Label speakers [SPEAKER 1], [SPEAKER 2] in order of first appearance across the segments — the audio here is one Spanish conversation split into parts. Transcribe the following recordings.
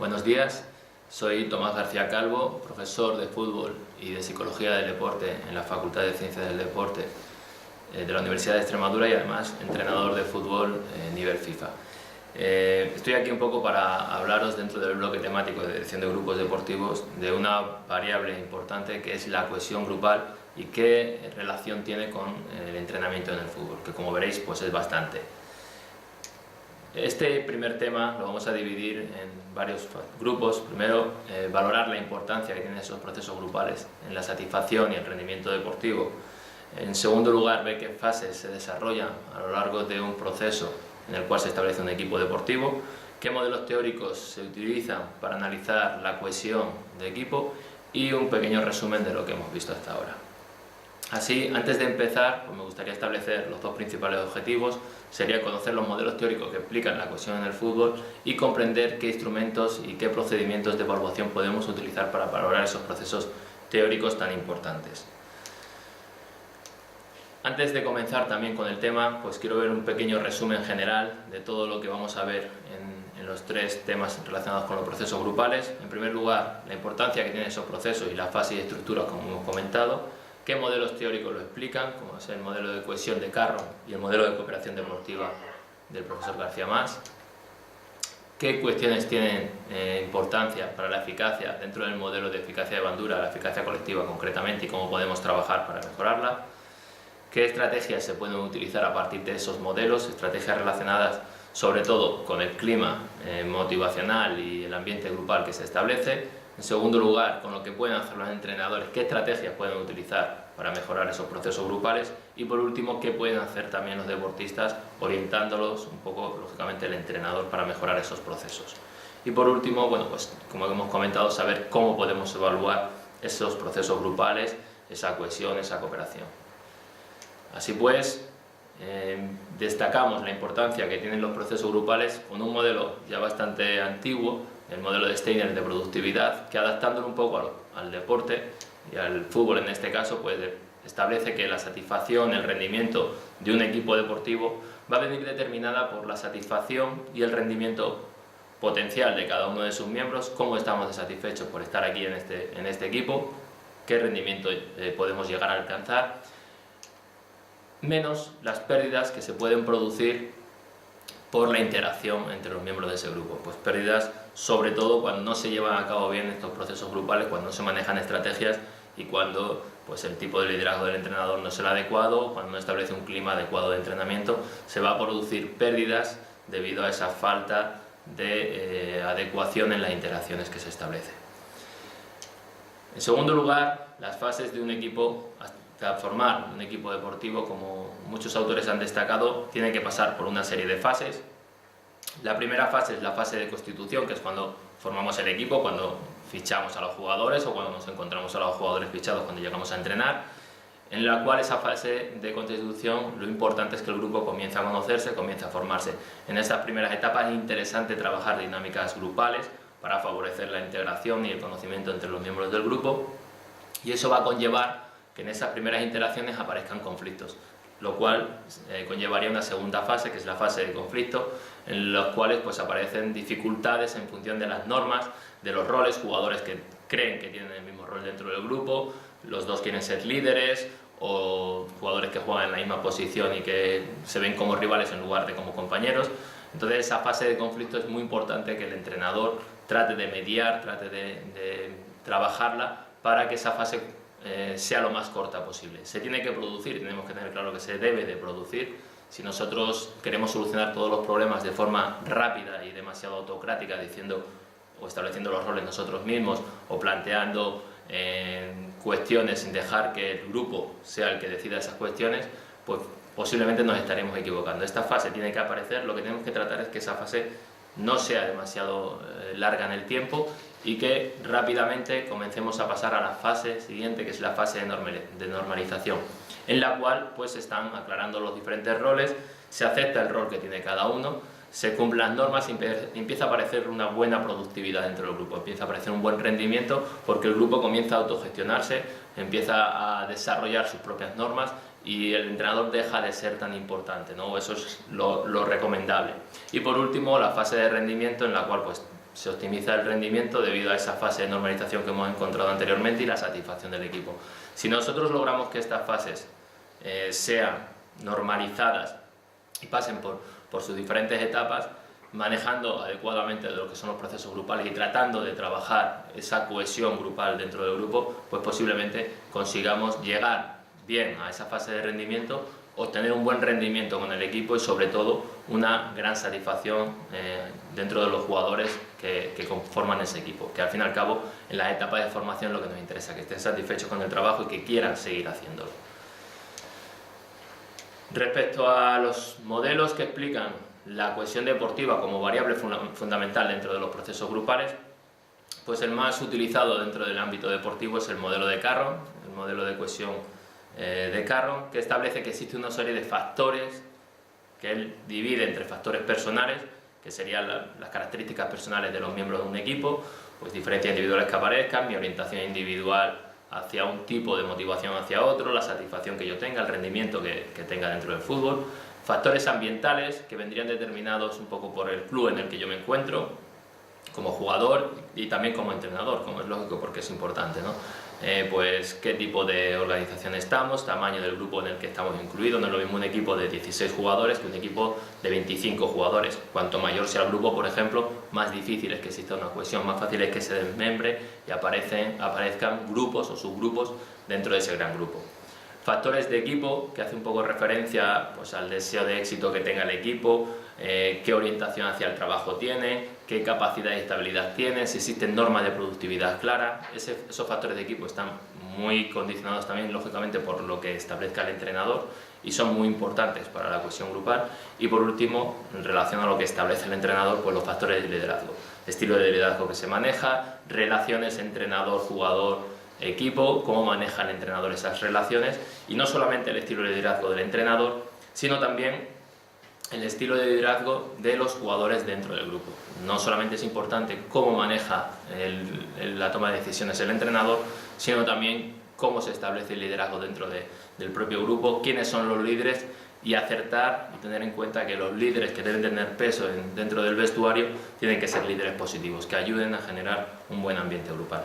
[SPEAKER 1] Buenos días, soy Tomás García Calvo, profesor de fútbol y de psicología del deporte en la Facultad de Ciencias del Deporte de la Universidad de Extremadura y además entrenador de fútbol nivel FIFA. Estoy aquí un poco para hablaros dentro del bloque temático de dirección de grupos deportivos de una variable importante que es la cohesión grupal y qué relación tiene con el entrenamiento en el fútbol, que como veréis pues es bastante. Este primer tema lo vamos a dividir en varios grupos. Primero, valorar la importancia que tienen esos procesos grupales en la satisfacción y el rendimiento deportivo. En segundo lugar, ver qué fases se desarrollan a lo largo de un proceso en el cual se establece un equipo deportivo, qué modelos teóricos se utilizan para analizar la cohesión de equipo y un pequeño resumen de lo que hemos visto hasta ahora. Así, antes de empezar, pues me gustaría establecer los dos principales objetivos. Sería conocer los modelos teóricos que explican la cohesión en el fútbol y comprender qué instrumentos y qué procedimientos de evaluación podemos utilizar para valorar esos procesos teóricos tan importantes. Antes de comenzar también con el tema, pues quiero ver un pequeño resumen general de todo lo que vamos a ver en los tres temas relacionados con los procesos grupales. En primer lugar, la importancia que tienen esos procesos y las fases y estructuras, como hemos comentado. ¿Qué modelos teóricos lo explican? Como es el modelo de cohesión de Carroll y el modelo de cooperación deportiva del profesor García Mas. ¿Qué cuestiones tienen importancia para la eficacia dentro del modelo de eficacia de Bandura, la eficacia colectiva concretamente, y cómo podemos trabajar para mejorarla? ¿Qué estrategias se pueden utilizar a partir de esos modelos? Estrategias relacionadas sobre todo con el clima motivacional y el ambiente grupal que se establece. En segundo lugar, con lo que pueden hacer los entrenadores, qué estrategias pueden utilizar para mejorar esos procesos grupales. Y por último, qué pueden hacer también los deportistas, orientándolos un poco, lógicamente, el entrenador para mejorar esos procesos. Y por último, bueno, pues como hemos comentado, saber cómo podemos evaluar esos procesos grupales, esa cohesión, esa cooperación. Así pues, destacamos la importancia que tienen los procesos grupales con un modelo ya bastante antiguo, el modelo de Steiner de productividad, que adaptándolo un poco al deporte y al fútbol en este caso, pues establece que la satisfacción, el rendimiento de un equipo deportivo va a venir determinada por la satisfacción y el rendimiento potencial de cada uno de sus miembros, cómo estamos satisfechos por estar aquí en este equipo, qué rendimiento podemos llegar a alcanzar, menos las pérdidas que se pueden producir por la interacción entre los miembros de ese grupo. Pues pérdidas sobre todo cuando no se llevan a cabo bien estos procesos grupales, cuando no se manejan estrategias y cuando pues, el tipo de liderazgo del entrenador no es el adecuado, cuando no establece un clima adecuado de entrenamiento, se va a producir pérdidas debido a esa falta de adecuación en las interacciones que se establecen. En segundo lugar, las fases de un equipo. Hasta formar un equipo deportivo, como muchos autores han destacado, tiene que pasar por una serie de fases. La primera fase es la fase de constitución, que es cuando formamos el equipo, cuando fichamos a los jugadores o cuando nos encontramos a los jugadores fichados cuando llegamos a entrenar, en la cual esa fase de constitución lo importante es que el grupo comience a conocerse, comience a formarse. En estas primeras etapas es interesante trabajar dinámicas grupales para favorecer la integración y el conocimiento entre los miembros del grupo, y eso va a conllevar que en esas primeras interacciones aparezcan conflictos, lo cual conllevaría una segunda fase, que es la fase de conflicto, en los cuales pues, aparecen dificultades en función de las normas, de los roles, jugadores que creen que tienen el mismo rol dentro del grupo, los dos quieren ser líderes, o jugadores que juegan en la misma posición y que se ven como rivales en lugar de como compañeros. Entonces esa fase de conflicto es muy importante que el entrenador trate de mediar, trate de trabajarla para que esa fase sea lo más corta posible. Se tiene que producir, tenemos que tener claro que se debe de producir. Si nosotros queremos solucionar todos los problemas de forma rápida y demasiado autocrática, diciendo o estableciendo los roles nosotros mismos o planteando cuestiones sin dejar que el grupo sea el que decida esas cuestiones, pues posiblemente nos estaremos equivocando. Esta fase tiene que aparecer, lo que tenemos que tratar es que esa fase no sea demasiado larga en el tiempo y que rápidamente comencemos a pasar a la fase siguiente, que es la fase de normalización, en la cual pues se están aclarando los diferentes roles, se acepta el rol que tiene cada uno, se cumplen las normas y empieza a aparecer una buena productividad dentro del grupo, empieza a aparecer un buen rendimiento porque el grupo comienza a autogestionarse, empieza a desarrollar sus propias normas y el entrenador deja de ser tan importante, ¿no? Eso es lo recomendable. Y por último, la fase de rendimiento, en la cual pues se optimiza el rendimiento debido a esa fase de normalización que hemos encontrado anteriormente y la satisfacción del equipo. Si nosotros logramos que estas fases sean normalizadas y pasen por sus diferentes etapas, manejando adecuadamente lo que son los procesos grupales y tratando de trabajar esa cohesión grupal dentro del grupo, pues posiblemente consigamos llegar bien a esa fase de rendimiento, obtener un buen rendimiento con el equipo y sobre todo una gran satisfacción dentro de los jugadores que conforman ese equipo, que al fin y al cabo en las etapas de formación lo que nos interesa, que estén satisfechos con el trabajo y que quieran seguir haciéndolo. Respecto a los modelos que explican la cohesión deportiva como variable fundamental dentro de los procesos grupales, pues el más utilizado dentro del ámbito deportivo es el modelo de Carron, el modelo de cohesión de Carron, que establece que existe una serie de factores que él divide entre factores personales, que serían las características personales de los miembros de un equipo, pues diferencias individuales que aparezcan, mi orientación individual hacia un tipo de motivación hacia otro, la satisfacción que yo tenga, el rendimiento que tenga dentro del fútbol, factores ambientales que vendrían determinados un poco por el club en el que yo me encuentro como jugador y también como entrenador, como es lógico porque es importante, ¿no? Pues qué tipo de organización estamos, tamaño del grupo en el que estamos incluidos. No es lo mismo un equipo de 16 jugadores que un equipo de 25 jugadores. Cuanto mayor sea el grupo, por ejemplo, más difícil es que exista una cohesión, más fácil es que se desmembre y aparezcan grupos o subgrupos dentro de ese gran grupo. Factores de equipo, que hace un poco referencia pues, al deseo de éxito que tenga el equipo, qué orientación hacia el trabajo tiene, qué capacidad y estabilidad tiene, si existen normas de productividad claras. Esos factores de equipo están muy condicionados también, lógicamente, por lo que establezca el entrenador y son muy importantes para la cohesión grupal. Y por último, en relación a lo que establece el entrenador, pues los factores de liderazgo. Estilo de liderazgo que se maneja, relaciones entrenador-jugador, equipo, cómo maneja el entrenador esas relaciones, y no solamente el estilo de liderazgo del entrenador, sino también el estilo de liderazgo de los jugadores dentro del grupo. No solamente es importante cómo maneja la toma de decisiones el entrenador, sino también cómo se establece el liderazgo dentro del propio grupo, quiénes son los líderes, y acertar y tener en cuenta que los líderes que deben tener peso dentro del vestuario tienen que ser líderes positivos, que ayuden a generar un buen ambiente grupal.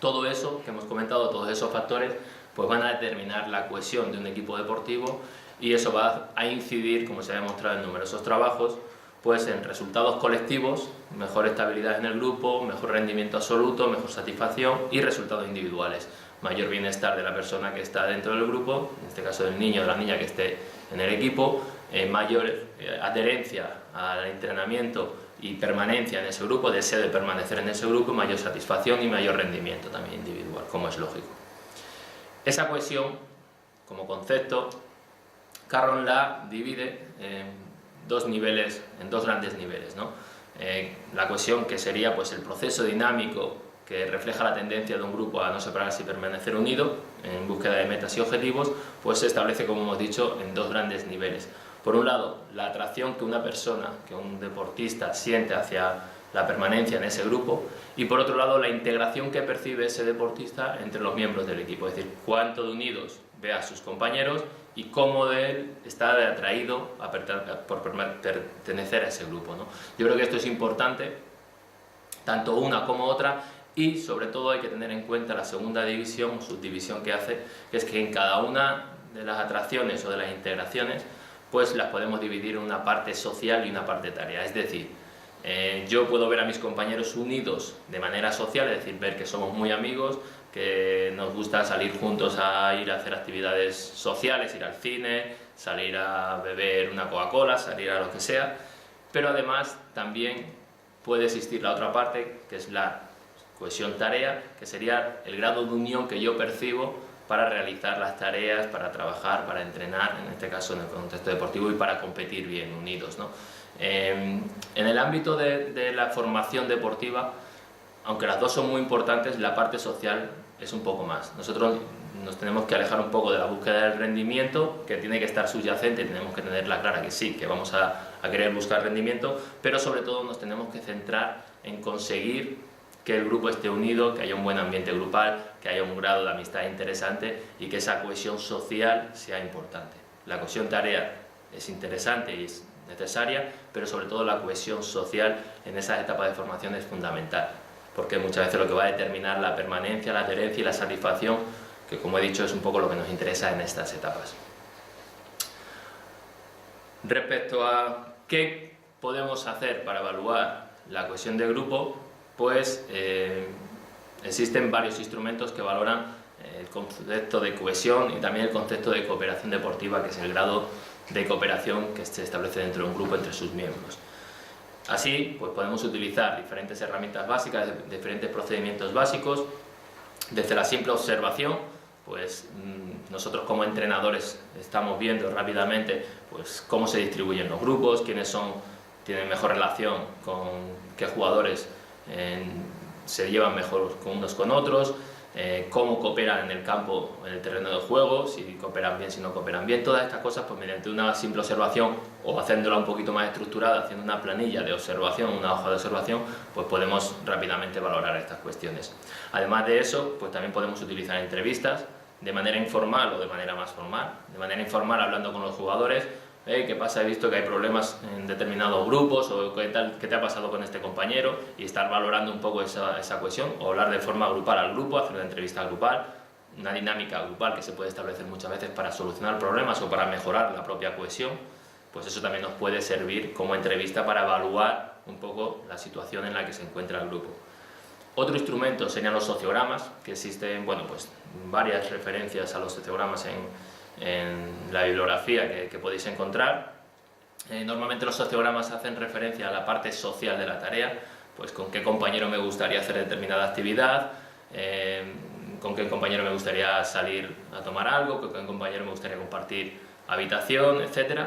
[SPEAKER 1] Todo eso que hemos comentado, todos esos factores, pues van a determinar la cohesión de un equipo deportivo, y eso va a incidir, como se ha demostrado en numerosos trabajos, pues en resultados colectivos, mejor estabilidad en el grupo, mejor rendimiento absoluto, mejor satisfacción, y resultados individuales, mayor bienestar de la persona que está dentro del grupo, en este caso del niño o de la niña que esté en el equipo, mayor adherencia al entrenamiento y permanencia en ese grupo, deseo de permanecer en ese grupo, mayor satisfacción y mayor rendimiento también individual, como es lógico. Esa cohesión, como concepto, Carron la divide en dos grandes niveles, ¿no? La cohesión, que sería pues, el proceso dinámico que refleja la tendencia de un grupo a no separarse y permanecer unido en búsqueda de metas y objetivos, pues se establece, como hemos dicho, en dos grandes niveles. Por un lado, la atracción que una persona, que un deportista siente hacia la permanencia en ese grupo, y por otro lado, la integración que percibe ese deportista entre los miembros del equipo, es decir, cuánto de unidos ve a sus compañeros y cómo de él está atraído por pertenecer a ese grupo, ¿no? Yo creo que esto es importante, tanto una como otra, y sobre todo hay que tener en cuenta la segunda división, subdivisión que hace, que es que en cada una de las atracciones o de las integraciones, pues las podemos dividir en una parte social y una parte tarea. Es decir, yo puedo ver a mis compañeros unidos de manera social, es decir, ver que somos muy amigos, que nos gusta salir juntos a ir a hacer actividades sociales, ir al cine, salir a beber una Coca-Cola, salir a lo que sea, pero además también puede existir la otra parte, que es la cohesión tarea, que sería el grado de unión que yo percibo para realizar las tareas, para trabajar, para entrenar, en este caso en el contexto deportivo, y para competir bien unidos, ¿no? En el ámbito de la formación deportiva, aunque las dos son muy importantes, la parte social es un poco más. Nosotros nos tenemos que alejar un poco de la búsqueda del rendimiento, que tiene que estar subyacente, tenemos que tenerla clara que sí, que vamos a querer buscar rendimiento, pero sobre todo nos tenemos que centrar en conseguir que el grupo esté unido, que haya un buen ambiente grupal, que haya un grado de amistad interesante y que esa cohesión social sea importante. La cohesión tarea es interesante y es necesaria, pero sobre todo la cohesión social en esas etapas de formación es fundamental, porque muchas veces lo que va a determinar la permanencia, la adherencia y la satisfacción, que como he dicho es un poco lo que nos interesa en estas etapas. Respecto a qué podemos hacer para evaluar la cohesión de grupo, pues existen varios instrumentos que valoran el concepto de cohesión y también el concepto de cooperación deportiva, que es el grado de cooperación que se establece dentro de un grupo entre sus miembros. Así, pues podemos utilizar diferentes herramientas básicas, diferentes procedimientos básicos, desde la simple observación, pues nosotros como entrenadores estamos viendo rápidamente pues cómo se distribuyen los grupos, quiénes tienen mejor relación con qué jugadores se llevan mejor con unos con otros, cómo cooperan en el campo, en el terreno de juego, si cooperan bien, si no cooperan bien. Todas estas cosas, pues mediante una simple observación o haciéndola un poquito más estructurada, haciendo una planilla de observación, una hoja de observación, pues podemos rápidamente valorar estas cuestiones. Además de eso, pues también podemos utilizar entrevistas de manera informal o de manera más formal. De manera informal, hablando con los jugadores, ¿qué pasa? He visto que hay problemas en determinados grupos, o ¿qué te ha pasado con este compañero? Y estar valorando un poco esa cohesión, o hablar de forma grupal al grupo, hacer una entrevista grupal, una dinámica grupal que se puede establecer muchas veces para solucionar problemas o para mejorar la propia cohesión, pues eso también nos puede servir como entrevista para evaluar un poco la situación en la que se encuentra el grupo. Otro instrumento serían los sociogramas, que existen, bueno, pues varias referencias a los sociogramas en la bibliografía que podéis encontrar. Normalmente los sociogramas hacen referencia a la parte social de la tarea, pues con qué compañero me gustaría hacer determinada actividad, con qué compañero me gustaría salir a tomar algo, con qué compañero me gustaría compartir habitación, etc.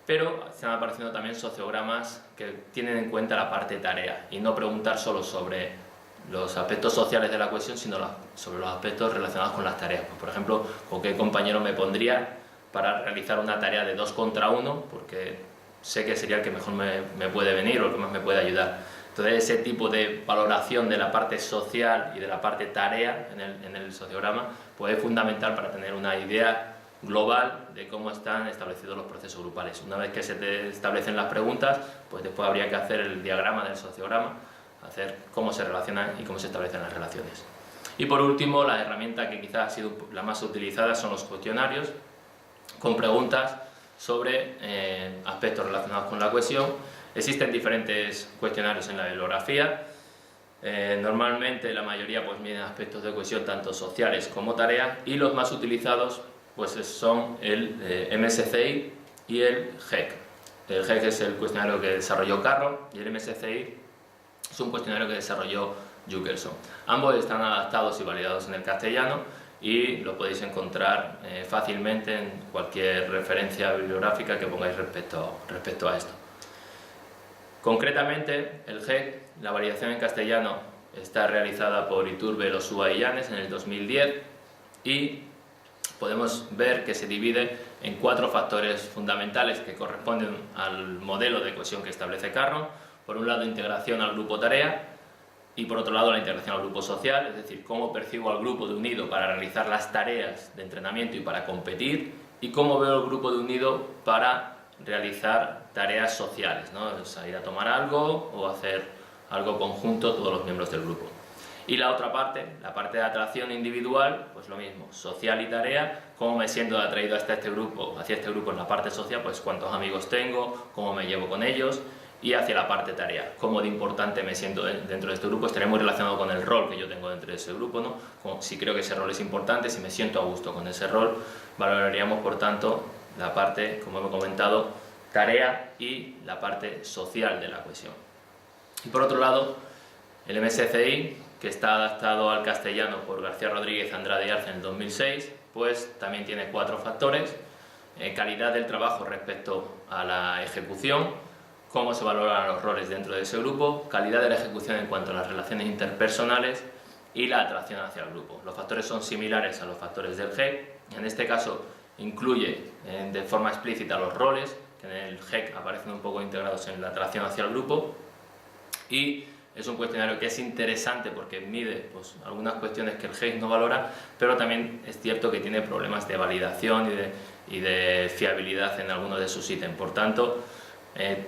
[SPEAKER 1] Pero están apareciendo también sociogramas que tienen en cuenta la parte tarea y no preguntar solo sobre los aspectos sociales de la cohesión, sino sobre los aspectos relacionados con las tareas. Pues, por ejemplo, con qué compañero me pondría para realizar una tarea de 2 contra 1, porque sé que sería el que mejor me puede venir o el que más me puede ayudar. Entonces, ese tipo de valoración de la parte social y de la parte tarea en el sociograma pues es fundamental para tener una idea global de cómo están establecidos los procesos grupales. Una vez que se te establecen las preguntas, pues después habría que hacer el diagrama del sociograma, hacer cómo se relacionan y cómo se establecen las relaciones. Y por último, la herramienta que quizás ha sido la más utilizada son los cuestionarios, con preguntas sobre aspectos relacionados con la cohesión. Existen diferentes cuestionarios en la bibliografía. Normalmente la mayoría pues miden aspectos de cohesión tanto sociales como tareas, y los más utilizados pues son el MSCI y el GEC. El GEC es el cuestionario que desarrolló Carroll y el MSCI es un cuestionario que desarrolló Jurgensen. Ambos están adaptados y validados en el castellano y lo podéis encontrar fácilmente en cualquier referencia bibliográfica que pongáis respecto a esto. Concretamente, el GEC, la validación en castellano, está realizada por Iturbe, Losúa y Llanes en el 2010 y podemos ver que se divide en 4 factores fundamentales que corresponden al modelo de cohesión que establece Carroll. Por un lado, integración al grupo tarea, y por otro lado, la integración al grupo social, es decir, cómo percibo al grupo de unido para realizar las tareas de entrenamiento y para competir, y cómo veo el grupo de unido para realizar tareas sociales, ¿no? O sea, ir a tomar algo o hacer algo conjunto todos los miembros del grupo. Y la otra parte, la parte de atracción individual, pues lo mismo, social y tarea, cómo me siento atraído hacia este grupo en la parte social, pues cuántos amigos tengo, cómo me llevo con ellos, y hacia la parte tarea, cómo de importante me siento dentro de este grupo. Estaría muy relacionado con el rol que yo tengo dentro de ese grupo, ¿no? Como si creo que ese rol es importante, si me siento a gusto con ese rol, valoraríamos por tanto la parte, como hemos comentado, tarea y la parte social de la cohesión. Y por otro lado, el MSCI, que está adaptado al castellano por García Rodríguez, Andrade y Arce en el 2006, pues también tiene 4 factores: calidad del trabajo respecto a la ejecución, cómo se valoran los roles dentro de ese grupo, calidad de la ejecución en cuanto a las relaciones interpersonales y la atracción hacia el grupo. Los factores son similares a los factores del GEC. En este caso incluye de forma explícita los roles, que en el GEC aparecen un poco integrados en la atracción hacia el grupo, y es un cuestionario que es interesante porque mide pues, algunas cuestiones que el GEC no valora, pero también es cierto que tiene problemas de validación y de fiabilidad en algunos de sus ítems. Por tanto,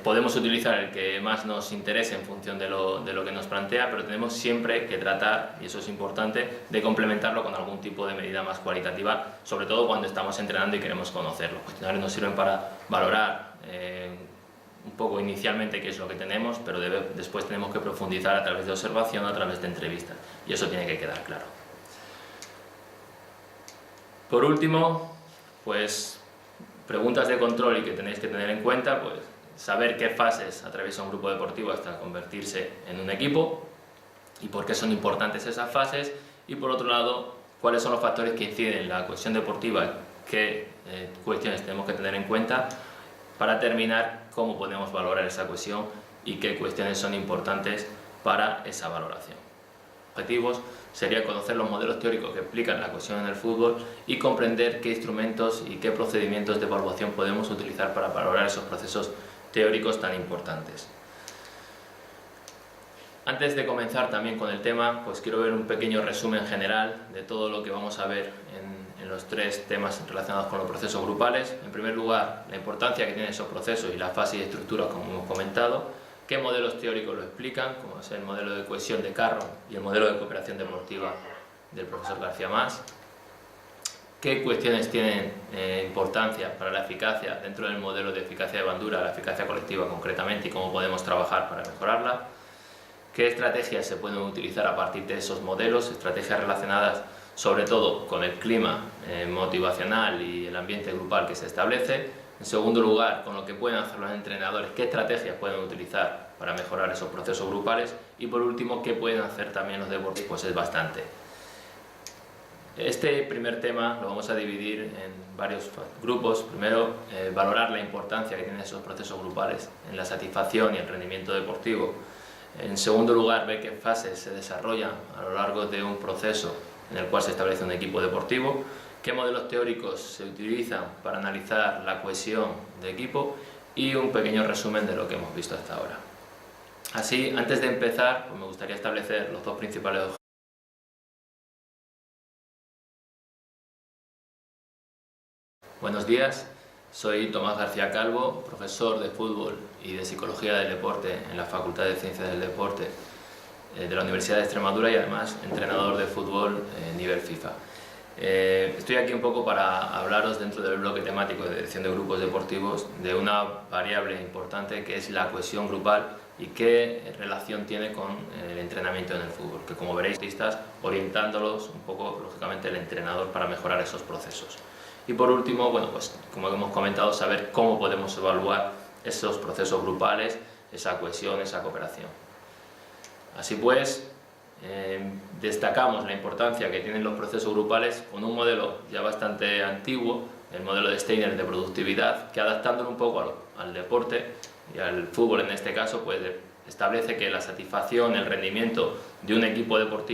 [SPEAKER 1] Podemos utilizar el que más nos interese en función de lo que nos plantea, pero tenemos siempre que tratar, y eso es importante, de complementarlo con algún tipo de medida más cualitativa, sobre todo cuando estamos entrenando y queremos conocerlo. Los cuestionarios nos sirven para valorar un poco inicialmente qué es lo que tenemos, pero después tenemos que profundizar a través de observación, a través de entrevistas, y eso tiene que quedar claro. Por último, pues preguntas de control y que tenéis que tener en cuenta, pues saber qué fases atraviesa un grupo deportivo hasta convertirse en un equipo y por qué son importantes esas fases, y por otro lado, cuáles son los factores que inciden en la cohesión deportiva, qué cuestiones tenemos que tener en cuenta para terminar cómo podemos valorar esa cohesión y qué cuestiones son importantes para esa valoración. Objetivos sería conocer los modelos teóricos que explican la cohesión en el fútbol y comprender qué instrumentos y qué procedimientos de evaluación podemos utilizar para valorar esos procesos teóricos tan importantes. Antes de comenzar también con el tema, pues quiero ver un pequeño resumen general de todo lo que vamos a ver en los tres temas relacionados con los procesos grupales. En primer lugar, la importancia que tienen esos procesos y la fase y estructura, como hemos comentado, qué modelos teóricos lo explican, como es el modelo de cohesión de Carroll y el modelo de cooperación deportiva del profesor García Mas, qué cuestiones tienen importancia para la eficacia dentro del modelo de eficacia de Bandura, la eficacia colectiva concretamente, y cómo podemos trabajar para mejorarla, qué estrategias se pueden utilizar a partir de esos modelos, estrategias relacionadas sobre todo con el clima motivacional y el ambiente grupal que se establece. En segundo lugar, con lo que pueden hacer los entrenadores, qué estrategias pueden utilizar para mejorar esos procesos grupales, y por último, qué pueden hacer también los deportistas. Pues es bastante. Este primer tema lo vamos a dividir en varios grupos. Primero, valorar la importancia que tienen esos procesos grupales en la satisfacción y el rendimiento deportivo. En segundo lugar, ver qué fases se desarrollan a lo largo de un proceso en el cual se establece un equipo deportivo, qué modelos teóricos se utilizan para analizar la cohesión de equipo, y un pequeño resumen de lo que hemos visto hasta ahora. Así, antes de empezar, pues me gustaría establecer los dos principales objetivos. Buenos días, soy Tomás García Calvo, profesor de fútbol y de psicología del deporte en la Facultad de Ciencias del Deporte de la Universidad de Extremadura, y además entrenador de fútbol nivel FIFA. Estoy aquí un poco para hablaros, dentro del bloque temático de dirección de grupos deportivos, de una variable importante que es la cohesión grupal y qué relación tiene con el entrenamiento en el fútbol, que como veréis, orientándolos un poco, lógicamente, el entrenador para mejorar esos procesos. Y por último, bueno, pues como hemos comentado, saber cómo podemos evaluar esos procesos grupales, esa cohesión, esa cooperación. Así pues, destacamos la importancia que tienen los procesos grupales con un modelo ya bastante antiguo, el modelo de Steiner de productividad, que adaptándolo un poco al deporte y al fútbol en este caso, pues establece que la satisfacción, el rendimiento de un equipo deportivo